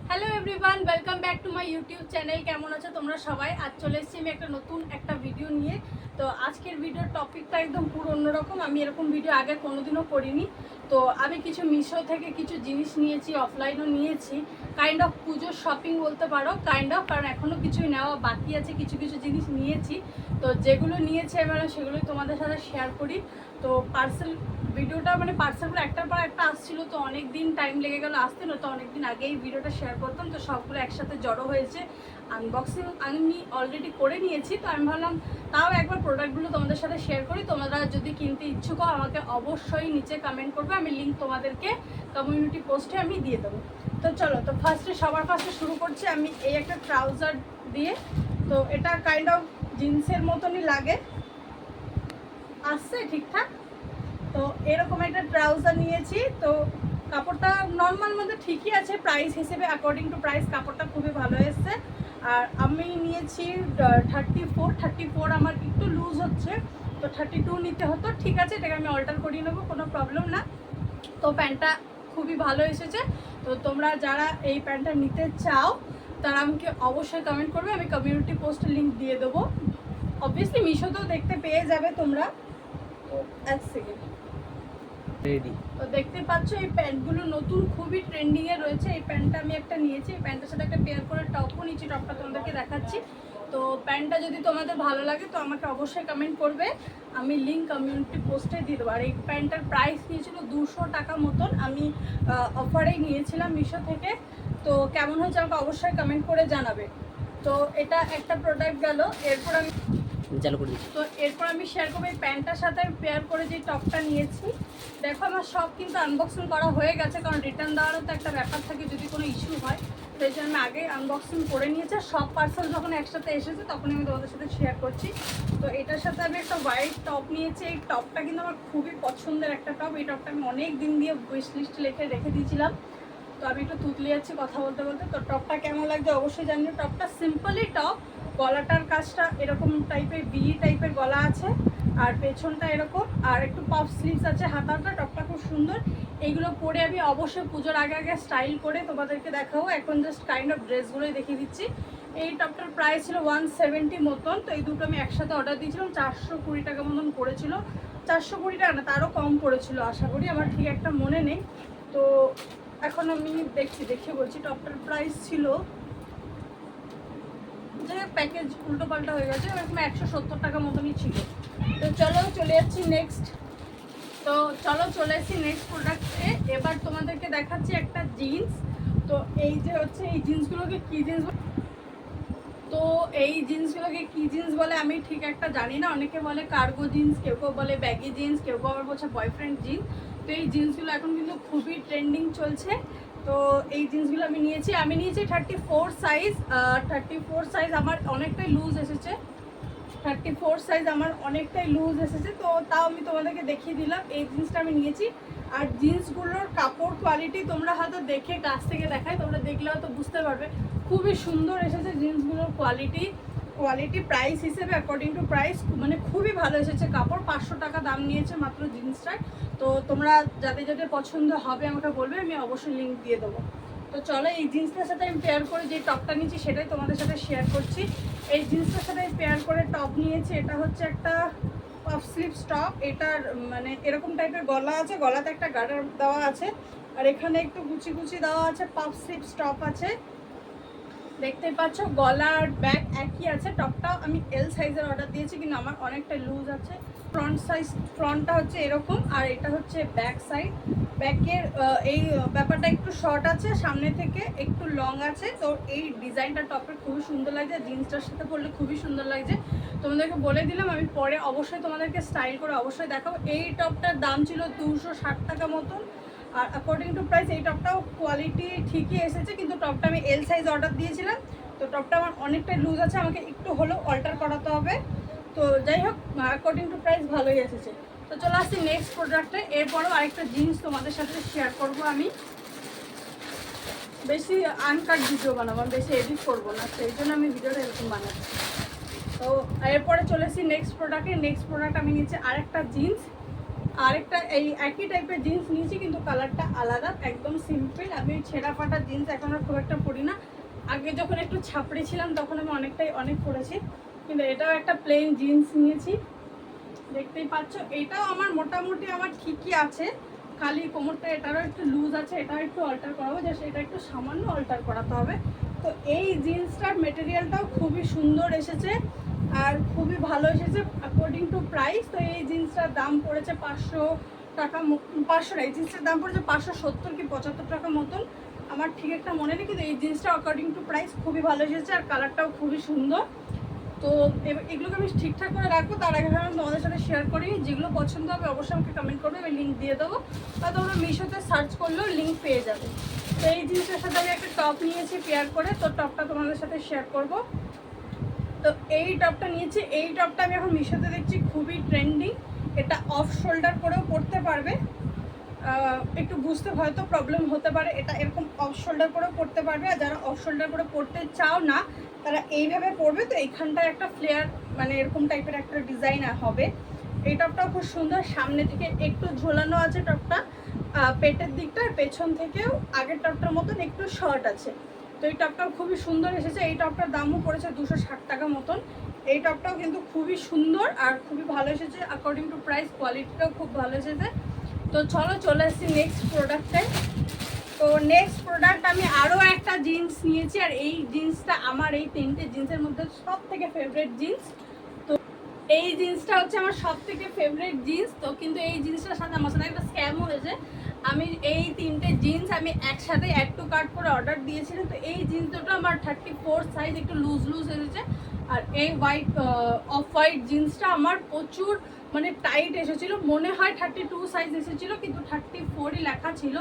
Hello everyone, welcome back to my YouTube channel. কেমন আছো তোমরা সবাই? আজ চলে এসেছি আমি একটা নতুন ভিডিও নিয়ে। তো আজকের ভিডিওর টপিকটা একদম পুরো অন্যরকম। আমি এরকম ভিডিও আগে কোনোদিনও করিনি। তো আমি কিছু মিশো থেকে কিছু জিনিস নিয়েছি, অফলাইনও নিয়েছি। কাইন্ড অফ পুজোর শপিং বলতে পারো, কাইন্ড অফ, কারণ এখনও কিছুই নেওয়া বাকি আছে। কিছু কিছু জিনিস নিয়েছি, তো যেগুলো নিয়েছি এবার সেগুলোই তোমাদের সাথে শেয়ার করি। তো ভিডিওটা পার্সেলগুলো একটার পর একটা আসছিলো, তো অনেক দিন টাইম লেগে গেল আসতে, না তো অনেক দিন আগেই ভিডিওটা শেয়ার করতাম। তো সবগুলো একসাথে জড়ো হয়েছে। আনবক্সিং আমি অলরেডি করে নিয়েছি, তো আমি ভাবলাম তাও একবার প্রোডাক্টগুলো তোমাদের সাথে শেয়ার করি। তোমরা যদি কিনতে ইচ্ছুক হও আমাকে অবশ্যই নিচে কমেন্ট করবে, আমি লিঙ্ক তোমাদেরকে কমিউনিটি পোস্টে আমি দিয়ে দেবো। তো চলো, তো সবার ফার্স্টে শুরু করছি আমি এই একটা ট্রাউজার দিয়ে। তো এটা কাইন্ড অফ জিন্সের মতনই লাগে, আসছে ঠিকঠাক। তো এরকম একটা ট্রাউজার নিয়েছি। তো কাপড়টা নর্মাল মধ্যে ঠিকই আছে, প্রাইস হিসেবে অ্যাকর্ডিং টু প্রাইস কাপড়টা খুবই ভালো এসছে। আর আমি নিয়েছি 34 আমার একটু লুজ হচ্ছে, তো 32 নিতে হতো। ঠিক আছে, এটাকে আমি অল্টার করিয়ে নেবো, কোনো প্রবলেম না। তো প্যান্টটা খুবই ভালো এসেছে। তো তোমরা যারা এই প্যান্টটা নিতে চাও তারা আমাকে অবশ্যই কমেন্ট করবে, আমি কমিউনিটি পোস্টে লিঙ্ক দিয়ে দেবো। অবভিয়াসলি মিশোতেও দেখতে পেয়ে যাবে তোমরা। তো এক সেকেন্ড, তো দেখতে পাচ্ছ এই প্যান্টগুলো নতুন, খুবই ট্রেন্ডিংয়ে রয়েছে। এই প্যান্টটা আমি একটা নিয়েছি, এই প্যান্টের সাথে একটা পেয়ার করে টপও নিয়েছি, টপটা তোমাদেরকে দেখাচ্ছি। তো প্যান্টটা যদি তোমাদের ভালো লাগে তো আমাকে অবশ্যই কমেন্ট করবে, আমি লিঙ্ক কমিউনিটি পোস্টে দিয়ে দেবো। আর এই প্যান্টটার প্রাইস নিয়েছিল 200 টাকা মতন, আমি অফারেই নিয়েছিলাম মিশো থেকে। তো কেমন হয়েছে আমাকে অবশ্যই কমেন্ট করে জানাবে। তো এটা একটা প্রোডাক্ট গেল। এরপর আমি শেয়ার করবো এই প্যান্টটার সাথে পেয়ার করে যে টপটা নিয়েছি। দেখো আমার সব কিন্তু আনবক্সিং করা হয়ে গেছে, কারণ রিটার্ন দেওয়ারও তো একটা ব্যাপার থাকে যদি কোনো ইস্যু হয়। সেই জন্য আমি আগে আনবক্সিং করে নিয়েছি। সব পার্সেল যখন একসাথে এসেছে তখন আমি তোমাদের সাথে শেয়ার করছি। তো এটার সাথে আমি একটা হোয়াইট টপ নিয়েছি। এই টপটা কিন্তু আমার খুবই পছন্দের একটা টপ। এই টপটা আমি অনেক দিন দিয়ে উইশ লিস্ট লিখে রেখে দিয়েছিলাম। তো আমি একটু তুতলে যাচ্ছি কথা বলতে বলতে। তো টপটা কেমন লাগছে অবশ্যই জানিও। টপটা সিম্পলি টপ, গলাটার কাজটা এরকম টাইপের বি টাইপের গলা আছে, আর পেছনটা এরকম, আর একটু পাফ স্লিভস আছে হাতাটা। টপটা খুব সুন্দর। এইগুলো পরে আমি অবশ্যই পুজোর আগে আগে স্টাইল করে তোমাদেরকে দেখাবো। এখন জাস্ট কাইন্ড অফ ড্রেসগুলোই দেখিয়ে দিচ্ছি। এই টপটার প্রাইস ছিল 170 মতন। তো এই দুটো আমি একসাথে অর্ডার দিয়েছিলাম, 420 টাকা মতন পড়েছিল। 420 টাকা না, তারও কম পড়েছিল আশা করি, আমার ঠিক একটা মনে নেই। তো এখন আমি দেখে বলছি। টপটার প্রাইস ছিল, যে প্যাকেজ উল্টো পাল্টা হয়ে গেছে, এরকম 170 টাকা মতনই ছিল। তো চলো চলে যাচ্ছি নেক্সট। তো চলো চলে এসেছি নেক্সট প্রোডাক্টে। এবার তোমাদেরকে দেখাচ্ছি একটা জিন্স। তো এই যে হচ্ছে এই জিন্সগুলোকে কী জিন্স, তো এই জিন্সগুলোকে কী জিন্স বলে আমি ঠিক একটা জানি না। অনেকে বলে কার্গো জিন্স, কেউ কেউ বলে ব্যাগি জিন্স, কেউ কেউ আবার বলছে বয়ফ্রেন্ড জিন্স। তো এই জিন্সগুলো এখন কিন্তু খুবই ট্রেন্ডিং চলছে। তো এই জিন্সগুলো আমি নিয়েছি 34 সাইজ। 34 সাইজ আমার অনেকটাই লুজ এসেছে। 34 সাইজ আমার অনেকটাই লুজ এসেছে। তো তাও আমি তোমাদেরকে দেখিয়ে দিলাম। এই জিন্সটা আমি নিয়েছি। আর জিন্সগুলোর কাপড় কোয়ালিটি তোমরা হয়তো দেখে কাছ থেকে দেখায়, তোমরা দেখলে হয়তো বুঝতে পারবে খুবই সুন্দর এসেছে জিন্সগুলোর কোয়ালিটি প্রাইস হিসেবে অ্যাকর্ডিং টু প্রাইস খুবই ভালো এসেছে। কাপড় 500 টাকা দাম নিয়েছে মাত্র জিন্সটায়। তো তোমরা যাদের যাদের পছন্দ হবে আমাকে বলবে, আমি অবশ্যই লিঙ্ক দিয়ে দেবো। তো চলো এই জিন্সটার সাথে আমি পেয়ার করে যে টপটা নিয়েছি সেটাই তোমাদের সাথে শেয়ার করছি। এই জিন্সটার সাথে পেয়ার করে টপ নিয়েছি। এটা হচ্ছে একটা পাফ স্লিভস টপ। এটার এরকম টাইপের গলা আছে, গলাতে একটা গার্ডার দেওয়া আছে, আর এখানে একটু গুচি গুচি দেওয়া আছে। পাফ স্লিভস টপ আছে, দেখতে পাচ্ছ। গলার ব্যাক একই আছে। টপটাও আমি এল সাইজের অর্ডার দিয়েছি, কিন্তু আমার অনেকটা লুজ আছে। ফ্রন্টটা হচ্ছে এরকম, আর এটা হচ্ছে ব্যাক সাইড। ব্যাকের এই ব্যাপারটা একটু শর্ট আছে, সামনে থেকে একটু লং আছে। তো এই ডিজাইনটা টপের খুবই সুন্দর লাগছে, জিন্সটার সাথে পরলে খুবই সুন্দর লাগছে। তোমাদেরকে বলে দিলাম, আমি পরে অবশ্যই তোমাদেরকে স্টাইল করে অবশ্যই দেখাবো। এই টপটার দাম ছিল 260 টাকা মতন। আর অ্যাকর্ডিং টু প্রাইস এই টপটাও কোয়ালিটি ঠিকই এসেছে, কিন্তু টপটা আমি এল সাইজ অর্ডার দিয়েছিলাম। তো টপটা আমার অনেকটাই লুজ আছে, আমাকে একটু হলেও অল্টার করাতে হবে। তো যাই হোক, অ্যাকর্ডিং টু প্রাইস ভালোই এসেছে। তো চলে আসছি নেক্সট প্রোডাক্টে। এরপরও আরেকটা জিন্স তোমাদের সাথে শেয়ার করব। আমি বেশি আনকাট ভিডিও বানাবো, বেশি এডিট করবো না, সেই জন্য আমি ভিডিওটা এরকম বানাচ্ছি। তো এরপরে চলে এসেছি নেক্সট প্রোডাক্টে। নেক্সট প্রোডাক্ট আমি নিচ্ছি আরেকটা জিন্স। আরেকটা এই একই টাইপের জিন্স নিয়েছি, কিন্তু কালারটা আলাদা, একদম সিম্পল। আমি ছেঁড়া ফাটা জিন্স এখন আর খুব একটা পরি না। আগে যখন একটু ছাপড়ি ছিলাম তখন আমি অনেক পরেছি, কিন্তু এটাও একটা প্লেন জিন্স নিয়েছি, দেখতেই পাচ্ছ। এটাও আমার মোটামুটি আমার ঠিকই আছে, খালি কোমরটা এটারও একটু লুজ আছে, এটাও একটু অল্টার করাবো, জাস্ট এটা একটু সামান্য অল্টার করাতে হবে। তো এই জিন্সটার মেটেরিয়ালটাও খুবই সুন্দর এসেছে আর খুবই ভালো এসেছে অ্যাকর্ডিং টু প্রাইস। তো এই জিন্সটার দাম পড়েছে 500 টাকা, 500 না, এই জিন্সটার দাম পড়েছে 570 কি 75 টাকা মতন, আমার ঠিক একটা মনে নেই, কিন্তু এই জিন্সটা অ্যাকর্ডিং টু প্রাইস খুবই ভালো এসেছে আর কালারটাও খুবই সুন্দর। তো এগুলোকে আমি ঠিকঠাক করে রাখবো, তার আগে আমি তোমাদের সাথে শেয়ার করি। যেগুলো পছন্দ হবে অবশ্যই আমাকে কমেন্ট করবে, আমি লিঙ্ক দিয়ে দেবো, বা তোমরা মিশোতে সার্চ করলেও লিঙ্ক পেয়ে যাবে। তো এই জিনিসটার সাথে আমি একটা টপ নিয়েছি পেয়ার করে, তো টপটা তোমাদের সাথে শেয়ার করব। তো এই টপটা নিয়েছি, এই টপটা আমি এখন মিশোতে দেখছি খুবই ট্রেন্ডিং। এটা অফ শোল্ডার করেও পরতে পারবে, একটু বুঝতে হয়তো প্রবলেম হতে পারে, এটা এরকম অফ শোল্ডার করেও পরতে পারবে। আর যারা অফ শোল্ডার করে পরতে চাও না তারা এইভাবে পরবে। তো এইখানটায় একটা ফ্লেয়ার মানে এরকম টাইপের একটা ডিজাইন হবে। এই টপটাও খুব সুন্দর, সামনে থেকে একটু ঝোলানো আছে টপটা, পেটের দিকটা, আর পেছন থেকেও আগের টপটার মতন একটু শর্ট আছে। তো এই টপটাও খুবই সুন্দর এসেছে। এই টপটার দামও পড়েছে 260 টাকা মতন। এই টপটাও কিন্তু খুবই সুন্দর আর খুবই ভালো এসেছে অ্যাকর্ডিং টু প্রাইস, কোয়ালিটিটাও খুব ভালো এসেছে। তো চলো চলে আসছি নেক্সট প্রোডাক্টে। তো নেক্সট প্রোডাক্ট আমি আরও একটা জিন্স নিয়েছি, আর এই জিন্সটা আমার এই 3টে জিন্সের মধ্যে সব থেকে ফেভারিট জিন্স। তো এই জিন্সটা হচ্ছে আমার সব থেকে ফেভারিট জিন্স। তো কিন্তু এই জিন্সটার সাথে আমার সাথে একটা স্ক্যাম হয়েছে। আমি এই 3টে জিন্স আমি একসাথে অ্যাড টু কার্ট করে অর্ডার দিয়েছিলাম। তো এই জিন্স দুটো আমার 34 সাইজ, একটু লুজ এসেছে। আর এই অফ হোয়াইট জিন্সটা আমার প্রচুর মানে টাইট এসেছিল, মনে হয় 32 সাইজ এসেছিল, কিন্তু 34ই লেখা ছিল।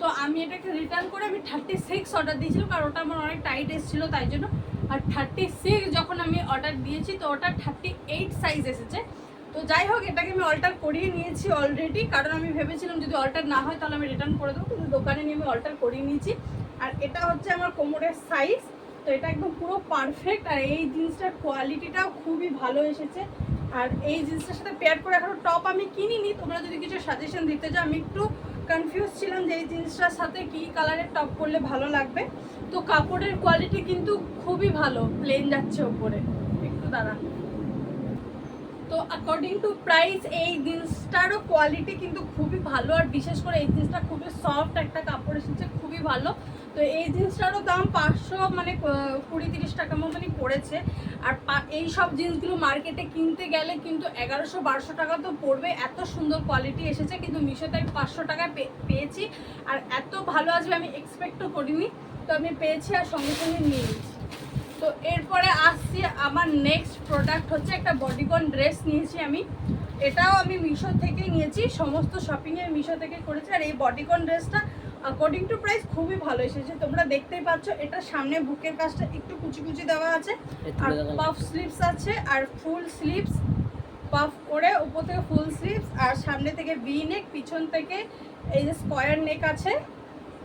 তো আমি এটাকে রিটার্ন করে আমি 36 অর্ডার দিয়েছিলাম, কারণ ওটা আমার অনেক টাইট এসেছিলো তাই জন্য। আর 36 যখন আমি অর্ডার দিয়েছি তো ওটা 38 সাইজ এসেছে। তো যাই হোক, এটাকে আমি অল্টার করিয়ে নিয়েছি অলরেডি, কারণ আমি ভেবেছিলাম যদি অল্টার না হয় তাহলে আমি রিটার্ন করে দেবো, কিন্তু দোকানে নিয়ে আমি অল্টার করিয়ে নিয়েছি। আর এটা হচ্ছে আমার কোমরের সাইজ, তো এটা একদম পুরো পারফেক্ট। আর এই জিন্সটার কোয়ালিটিটাও খুবই ভালো এসেছে। আর এই জিন্সটার সাথে পেয়ার করে এখনো টপ আমি কিনিনি, তোমরা যদি কিছু সাজেশন দিতে চাও। আমি একটু কনফিউজ ছিলাম যে এই জিন্সটার সাথে কী কালারের টপ করলে ভালো লাগবে। তো কাপড়ের কোয়ালিটি কিন্তু খুবই ভালো, প্লেন যাচ্ছে ওপরে, একটু দাঁড়া। তো অ্যাকর্ডিং টু প্রাইস এই জিন্সটারও কোয়ালিটি কিন্তু খুবই ভালো, আর বিশেষ করে এই জিন্সটা খুবই সফট একটা কাপড় এসেছে, খুবই ভালো। তো এই জিন্সটারও দাম 500 মানে 20-30 টাকা মতনই পড়েছে। আর এই সব জিন্সগুলো মার্কেটে কিনতে গেলে কিন্তু 1100-1200 টাকা তো পড়বে, এত সুন্দর কোয়ালিটি এসেছে। কিন্তু মিশোতে আমি 500 টাকায় পেয়েছি, আর এত ভালো আসবে আমি এক্সপেক্টও করিনি। তো আমি পেয়েছি আর সঙ্গে সঙ্গে নিয়ে নিয়েছি। তো এরপরে আসছি আমার নেক্সট প্রোডাক্ট হচ্ছে একটা বডিকন ড্রেস নিয়েছি আমি। এটাও আমি মিশো থেকেই নিয়েছি, সমস্ত শপিংয়ে মিশো থেকে করেছি। আর এই বডিকন ড্রেসটা অ্যাকর্ডিং টু প্রাইস খুবই ভালো এসেছে, তোমরা দেখতেই পাচ্ছ। এটা সামনে বুকের কাজটা একটু কুচি দেওয়া আছে, আর পাফ স্লিভস আছে, আর ফুল স্লিভস পাফ করে উপর থেকে ফুল স্লিভস, আর সামনে থেকে ভি নেক, পিছন থেকে এই যে স্কোয়ার নেক আছে।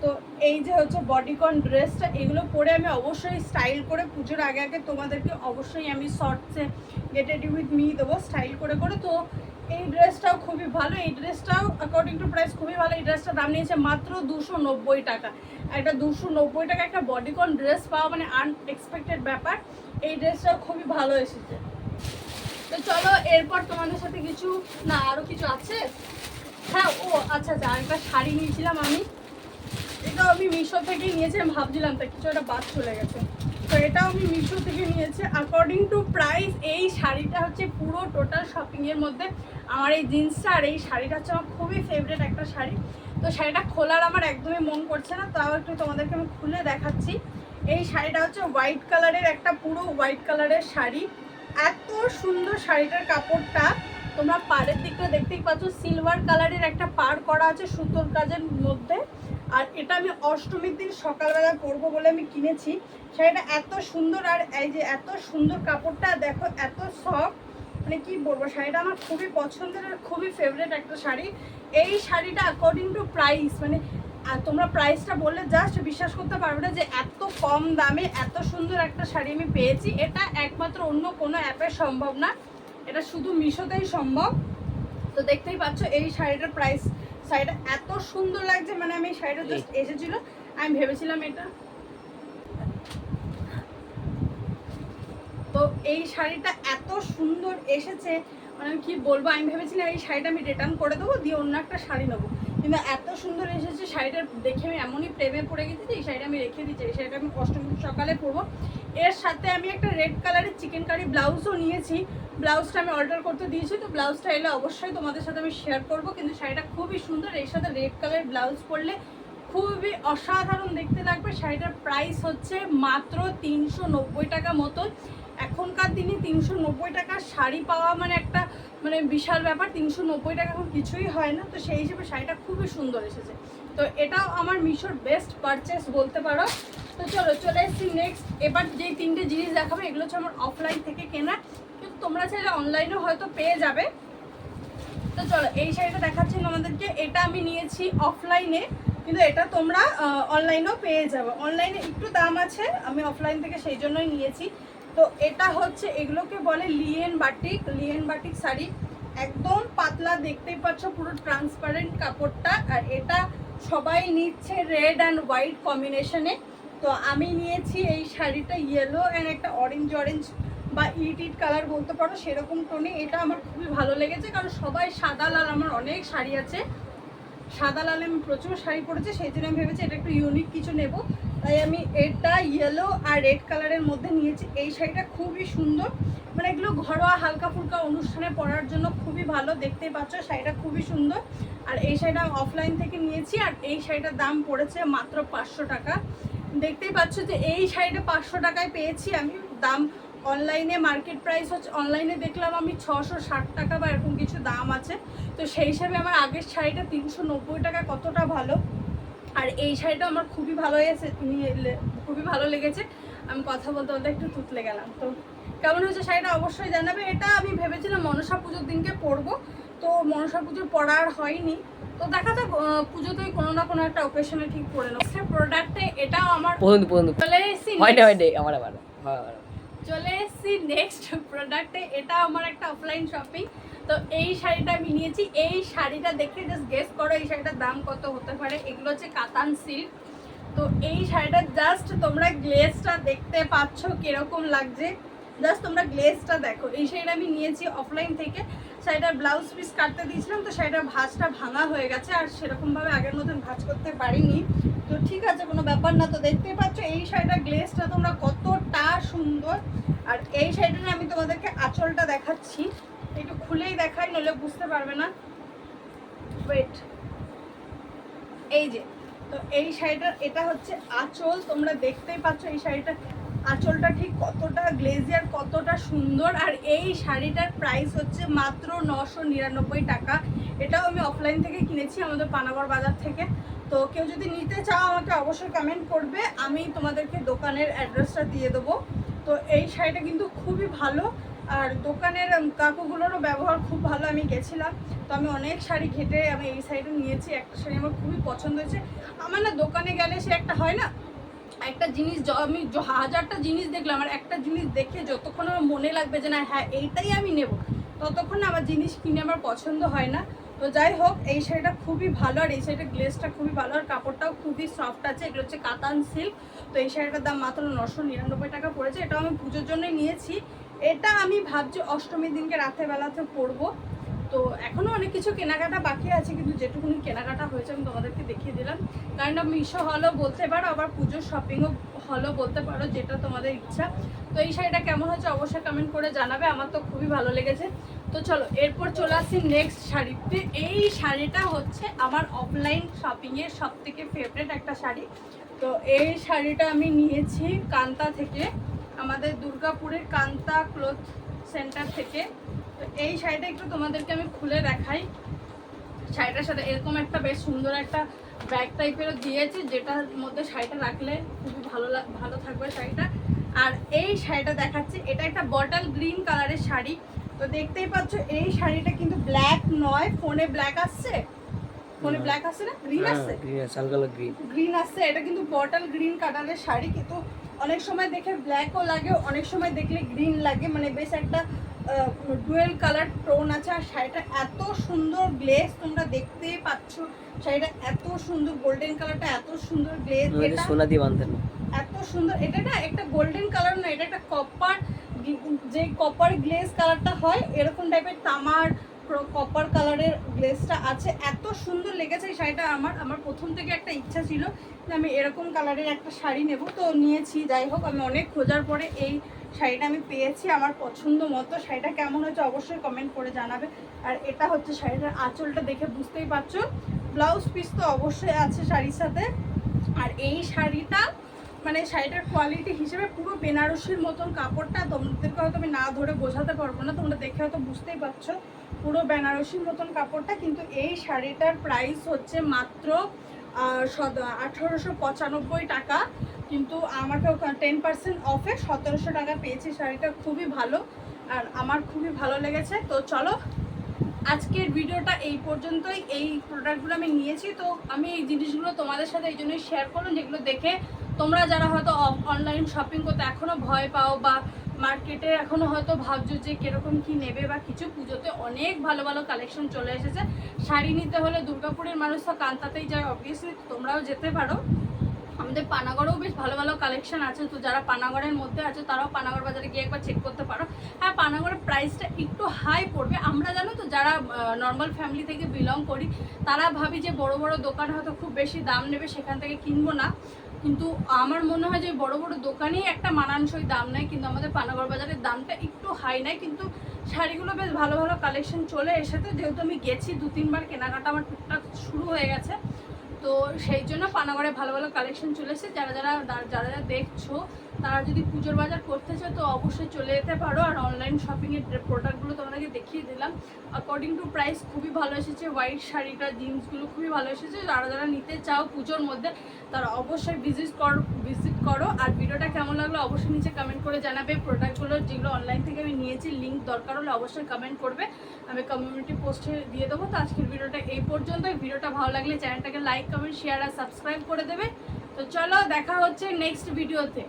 তো এই যে হচ্ছে বডিকন ড্রেসটা, এগুলো পরে আমি অবশ্যই স্টাইল করে পুজোর আগে তোমাদেরকে অবশ্যই আমি শর্টসে গেট রেডি উইথ মি দেবো স্টাইল করে। তো এই ড্রেসটাও খুবই ভালো, এই ড্রেসটাও অ্যাকর্ডিং টু প্রাইস খুবই ভালো। এই ড্রেসটার দাম নিয়েছে মাত্র 290 টাকা। একটা 290 টাকা একটা বডিকন ড্রেস পাওয়া মানে আনএক্সপেক্টেড ব্যাপার। এই ড্রেসটাও খুবই ভালো এসেছে। তো চলো এরপর তোমাদের সাথে কিছু না আরও কিছু আছে। হ্যাঁ, ও আচ্ছা, আরেকটা শাড়ি নিয়েছিলাম আমি, এটাও আমি মিশো থেকেই নিয়েছি। আমি ভাবছিলাম তা কিছু একটা বাদ চলে গেছে। তো এটাও আমি মিশো থেকে নিয়েছি। অ্যাকর্ডিং টু প্রাইস এই শাড়িটা হচ্ছে পুরো টোটাল শপিংয়ের মধ্যে আমার এই জিন্সটা আর এই শাড়িটা হচ্ছে আমার খুবই ফেভারিট একটা শাড়ি। তো শাড়িটা খোলার আমার একদমই মন করছে না, তাও একটু তোমাদেরকে আমি খুলে দেখাচ্ছি। এই শাড়িটা হচ্ছে হোয়াইট কালারের, একটা পুরো হোয়াইট কালারের শাড়ি। এত সুন্দর শাড়িটার কাপড়টা, তোমরা পাড়ের দিকটা দেখতেই পাচ্ছ, সিলভার কালারের একটা পাড় করা আছে সুতোর কাজের মধ্যে। আর এটা আমি অষ্টমীর দিন সকালবেলা পরবো বলে আমি কিনেছি। শাড়িটা এত সুন্দর, আর এই যে এত সুন্দর কাপড়টা দেখো, এত সফট, মানে কি বলবো, শাড়িটা আমার খুবই পছন্দের আর খুবই ফেভারিট একটা শাড়ি। এই শাড়িটা অ্যাকর্ডিং টু প্রাইস মানে তোমরা প্রাইসটা বললে জাস্ট বিশ্বাস করতে পারবে না যে এত কম দামে এত সুন্দর একটা শাড়ি আমি পেয়েছি। এটা একমাত্র অন্য কোনো অ্যাপে সম্ভব না, এটা শুধু মিশোতেই সম্ভব। তো দেখতেই পাচ্ছ এই শাড়িটার প্রাইস, শাড়িটা এত সুন্দর লাগছে, মানে আমি শাড়িটা জাস্ট এসেছিল, আমি ভেবেছিলাম এটা, তো এই শাড়িটা এত সুন্দর এসেছে, মানে আমি কি বলবো, আমি ভেবেছিলাম এই শাড়িটা আমি রিটার্ন করে দেবো, দিয়ে অন্য একটা শাড়ি নেবো, কিন্তু এত সুন্দর এসেছে শাড়িটা দেখে আমি এমনই প্রেমে পড়ে গেছি যে এই শাড়িটা আমি রেখে দিচ্ছি, এই শাড়িটা আমি অষ্টমী সকালে পরবো। এর সাথে আমি একটা রেড কালারের চিকেন কারি ব্লাউজও নিয়েছি, ব্লাউজটা আমি অর্ডার করতে দিয়েছি, তো ব্লাউজটা এলে অবশ্যই তোমাদের সাথে আমি শেয়ার করবো, কিন্তু শাড়িটা খুবই সুন্দর, এর সাথে রেড কালারের ব্লাউজ পরলে খুবই অসাধারণ দেখতে লাগবে। শাড়িটার প্রাইস হচ্ছে মাত্র 390 টাকা মতন। এখনকার দিনে 390 টাকার শাড়ি পাওয়া মানে একটা মানে বিশাল ব্যাপার, 390 টাকা এখন কিছুই হয় না, তো সেই হিসেবে শাড়িটা খুবই সুন্দর এসেছে, তো এটাও আমার মিশোর বেস্ট পারচেস বলতে পারো। তো চলো চলে এসেছি নেক্সট, এবার যে তিনটে জিনিস দেখাবো এগুলো হচ্ছে আমার অফলাইন থেকে কেনা, কিন্তু তোমরা চাইলে অনলাইনেও হয়তো পেয়ে যাবে। তো চলো এই শাড়িটা দেখাচ্ছি তোমাদেরকে, এটা আমি নিয়েছি অফলাইনে, কিন্তু এটা তোমরা অনলাইনেও পেয়ে যাবে, অনলাইনে একটু দাম আছে, আমি অফলাইন থেকে সেই জন্যই নিয়েছি। তো এটা হচ্ছে এগুলোকে বলে লিয়েন বাটিক শাড়ি, একদম পাতলা, দেখতেই পাচ্ছ পুরো ট্রান্সপারেন্ট কাপড়টা, আর এটা সবাই নিচ্ছে রেড অ্যান্ড হোয়াইট কম্বিনেশনে, তো আমি নিয়েছি এই শাড়িটা ইয়েলো অ্যান্ড একটা অরেঞ্জ বা ইট কালার বলতে পারো সেরকম টোনে, এটা আমার খুবই ভালো লেগেছে, কারণ সবাই সাদা লাল, আমার অনেক শাড়ি আছে সাদা লালে, আমি প্রচুর শাড়ি পরেছি, সেই জন্য আমি ভেবেছি এটা একটু ইউনিক কিছু নেব, তাই আমি এটা ইয়েলো আর রেড কালারের মধ্যে নিয়েছি। এই শাড়িটা খুবই সুন্দর, মানে এগুলো ঘরোয়া হালকা ফুলকা অনুষ্ঠানে পরার জন্য খুবই ভালো, দেখতেই পাচ্ছ শাড়িটা খুবই সুন্দর, আর এই শাড়িটা অফলাইন থেকে নিয়েছি, আর এই শাড়িটার দাম পড়েছে মাত্র 500 টাকা। দেখতেই পাচ্ছ যে এই শাড়িটা 500 টাকায় পেয়েছি আমি, দাম অনলাইনে মার্কেট প্রাইস হচ্ছে, অনলাইনে দেখলাম আমি 660 টাকা বা এরকম কিছু দাম আছে, তো সেই হিসাবে আমার আগের শাড়িটা 390 টাকা কতটা ভালো, আর এই শাড়িটা আমার খুবই ভালো খুবই ভালো লেগেছে। আমি কথা বলতে বলতে একটু তুতলে গেলাম, তো কেমন হয়েছে শাড়িটা অবশ্যই জানাবে। এটা আমি ভেবেছিলাম মনসা পুজোর দিনকে পরবো, তো মনসা পুজোর পরা আর হয়নি, তো দেখা যাক পুজোতে কোনো না কোনো একটা অকেশনে ঠিক পরে নেবো। প্রোডাক্টে এটাও আমার চলে এসেছি, চলে এসেছি নেক্সট প্রোডাক্টে, এটা আমার একটা অফলাইন শপিং। তো এই শাড়িটা আমি নিয়েছি, এই শাড়িটা দেখে জাস্ট গেস করো এই শাড়িটার দাম কত হতে পারে। এগুলো হচ্ছে কাতান সিল্ক, তো এই শাড়িটা জাস্ট তোমরা গ্লেজটা দেখতে পাচ্ছ কিরকম লাগছে, জাস্ট তোমরা গ্লেজটা দেখো। এই শাড়িটা আমি নিয়েছি অফলাইন থেকে, শাড়িটার ব্লাউজ পিস কাটতে দিয়েছিলাম, তো শাড়িটার ভাঁজটা ভাঙা হয়ে গেছে, আর সেরকমভাবে আগের মতন ভাঁজ করতে পারিনি, তো ঠিক আছে কোনো ব্যাপার না। তো দেখতে পাচ্ছ এই শাড়িটার গ্লেজটা তোমরা কতটা সুন্দর, আর এই শাড়িটা আমি তোমাদেরকে আঁচলটা দেখাচ্ছি, একটু খুলেই দেখাই নইলে বুঝতে পারবে না, ওয়েট, এই যে, তো এই শাড়িটার এটা হচ্ছে আঁচল, তোমরা দেখতেই পাচ্ছ এই শাড়িটা আঁচলটা ঠিক কতটা গ্লেজিয়ার, কতটা সুন্দর, আর এই শাড়িটার প্রাইস হচ্ছে মাত্র 999 টাকা। এটাও আমি অফলাইন থেকে কিনেছি আমাদের পানাগড় বাজার থেকে, তো কেউ যদি নিতে চাও আমাকে অবশ্যই কমেন্ট করবে, আমি তোমাদেরকে দোকানের অ্যাড্রেসটা দিয়ে দেবো। তো এই শাড়িটা কিন্তু খুবই ভালো, আর দোকানের কাকুগুলোরও ব্যবহার খুব ভালো, আমি গেছিলাম তো আমি অনেক শাড়ি ঘেটে আমি এই শাড়িটা নিয়েছি, একটা শাড়ি আমার খুবই পছন্দ হয়েছে। আমার না দোকানে গেলে সে একটা হয় না, একটা জিনিস আমি হাজারটা জিনিস দেখলাম, আর একটা জিনিস দেখে যতক্ষণ আমার মনে লাগবে যে না হ্যাঁ এইটাই আমি নেব, ততক্ষণ আমার জিনিস কিনে আমার পছন্দ হয় না। তো যাই হোক এই শাড়িটা খুবই ভালো, আর এই শাড়িটার গ্লেসটা খুবই ভালো, আর কাপড়টাও খুবই সফট আছে, এগুলো হচ্ছে কাতান সিল্ক। তো এই শাড়িটার দাম মাত্র 999 টাকা পড়েছে, এটাও আমি পুজোর জন্যই নিয়েছি। এটা আমি ভাবছি অষ্টমীর দিনকে রাতের বেলাতে পরবো, তো এখনও অনেক কিছু কেনাকাটা বাকি আছে, কিন্তু যেটুকুনি কেনাকাটা হয়েছে আমি তোমাদেরকে দেখিয়ে দিলাম, কারণ মিশো হলও বলতে পারো, আবার পুজোর শপিংও হলও বলতে পারো, যেটা তোমাদের ইচ্ছা। তো এই শাড়িটা কেমন হচ্ছে অবশ্যই কমেন্ট করে জানাবে, আমার তো খুবই ভালো লেগেছে। তো চলো এরপর চলে আসছি নেক্সট শাড়িতে, এই শাড়িটা হচ্ছে আমার অফলাইন শপিংয়ের সব থেকে ফেভারিট একটা শাড়ি। তো এই শাড়িটা আমি নিয়েছি কান্তা থেকে, আমাদের দুর্গাপুরের কান্তা ক্লথ সেন্টার থেকে। তো এই শাড়িটা একটু তোমাদেরকে আমি খুলে দেখাই, শাড়িটার সাথে এরকম একটা বেশ সুন্দর একটা ব্যাগ টাইপেরও দিয়েছে, যেটার মধ্যে শাড়িটা রাখলে খুবই ভালো থাকবে শাড়িটা। আর এই শাড়িটা দেখাচ্ছে, এটা একটা বটল গ্রিন কালারের শাড়ি, তো দেখতেই পাচ্ছ এই শাড়িটা কিন্তু ব্ল্যাক নয়, ফোনে ব্ল্যাক আসছে, ফোনে ব্ল্যাক আসছে না, গ্রিন আসছে, গ্রিন আসছে, এটা কিন্তু বটল গ্রিন কালারের শাড়ি, কিন্তু অনেক সময় দেখে ব্ল্যাকও লাগে, অনেক সময় দেখলে গ্রিন লাগে, মানে বেশ একটা ডুয়েল কালার টোন আছে। আর শাড়িটা এত সুন্দর গ্লেজ, তোমরা দেখতেই পাচ্ছ শাড়িটা এত সুন্দর, গোল্ডেন কালারটা এত সুন্দর গ্লেজ, এটা সোনা দিয়ে বাঁধতেন এত সুন্দর। এটা না একটা গোল্ডেন কালার না, এটা একটা কপার, যে কপার গ্লেজ কালারটা হয় এরকম টাইপের তামার কপার কালারের গ্লেজটা আছে। এত সুন্দর লেগেছে এই শাড়িটা। আমার প্রথম থেকে একটা ইচ্ছা ছিল যে আমি এরকম কালারের একটা শাড়ি নেব, তো নিয়েছি। যাই হোক, আমি অনেক খোঁজার পরে এই শাড়িটা আমি পেয়েছি আমার পছন্দ মতো। শাড়িটা কেমন হচ্ছে অবশ্যই কমেন্ট করে জানাবে। আর এটা হচ্ছে শাড়িটার আঁচলটা, দেখে বুঝতেই পারছো। ব্লাউজ পিস তো অবশ্যই আছে শাড়ির সাথে। আর এই শাড়িটা মানে শাড়িটার কোয়ালিটি হিসেবে পুরো বেনারসির মতন কাপড়টা, তোমাদেরকে হয়তো আমি না ধরে বোঝাতে পারবো না, তোমরা দেখে হয়তো বুঝতেই পারছো পুরো বেনারসির মতন কাপড়টা। কিন্তু এই শাড়িটার প্রাইস হচ্ছে মাত্র 1895 টাকা, কিন্তু আমাকে 10% অফে 1700 টাকা পেয়েছি। শাড়িটা খুবই ভালো আর আমার খুবই ভালো লেগেছে। তো চলো আজকের ভিডিওটা এই পর্যন্তই। এই প্রোডাক্টগুলো আমি নিয়েছি, তো আমি এই জিনিসগুলো তোমাদের সাথে এই জন্যই শেয়ার করলাম, যেগুলো দেখে তোমরা যারা হয়তো অনলাইন শপিং করতে এখনও ভয় পাও বা মার্কেটে এখনও হয়তো ভাবছো যে কীরকম কী নেবে বা কিছু, পুজোতে অনেক ভালো ভালো কালেকশন চলে এসেছে। শাড়ি নিতে হলে দুর্গাপুরের মানুষ তো কান্তাতেই যায়, অবভিয়াসলি তোমরাও যেতে পারো। আমাদের পানাগড়েও বেশ ভালো ভালো কালেকশন আছে, তো যারা পানাগড়ের মধ্যে আছে তারাও পানাগড় বাজারে গিয়ে একবার চেক করতে পারো। হ্যাঁ, পানাগড়ের প্রাইসটা একটু হাই পড়বে। আমরা জানো তো যারা নর্মাল ফ্যামিলি থেকে বিলং করি তারা ভাবি যে বড় বড় দোকান হয়তো খুব বেশি দাম নেবে, সেখান থেকে কিনবো না। কিন্তু আমার মনে হয় যে বড় বড় দোকানেই একটা মানানসই দাম নেয়, কিন্তু আমাদের পানাগড় বাজারের দামটা একটু হাই নেয়। কিন্তু শাড়িগুলো বেশ ভালো ভালো কালেকশন চলে এসেছে, যেহেতু আমি গেছি 2-3 বার, কেনাকাটা আমার টুকটাক শুরু হয়ে গেছে, তো সেই জন্য পানাগড়ে ভালো ভালো কালেকশন চলে এসেছে। যারা যারা যারা দেখছো তারা যদি পুজোর বাজার করতে চাও তো অবশ্যই চলে যেতে পারো। আর অনলাইন শপিংয়ের প্রোডাক্টগুলো তোমাদেরকে দেখিয়ে দিলাম, অ্যাকর্ডিং টু প্রাইস খুবই ভালো এসেছে। হোয়াইট শাড়িটা, জিন্সগুলো খুবই ভালো এসেছে। যারা যারা নিতে চাও পুজোর মধ্যে তারা অবশ্যই ভিজিট করো। আর ভিডিওটা কেমন লাগলো অবশ্যই নিচে কমেন্ট করে জানাবে। প্রোডাক্টগুলো যেগুলো অনলাইন থেকে আমি নিয়েছি লিঙ্ক দরকার হলে অবশ্যই কমেন্ট করবে, আমি কমিউনিটি পোস্টে দিয়ে দেবো। তো আজকের ভিডিওটা এই পর্যন্ত। ভিডিওটা ভালো লাগলে চ্যানেলটাকে লাইক, কমেন্ট, শেয়ার আর সাবস্ক্রাইব করে দেবে। তো চলো দেখা হচ্ছে নেক্সট ভিডিওতে।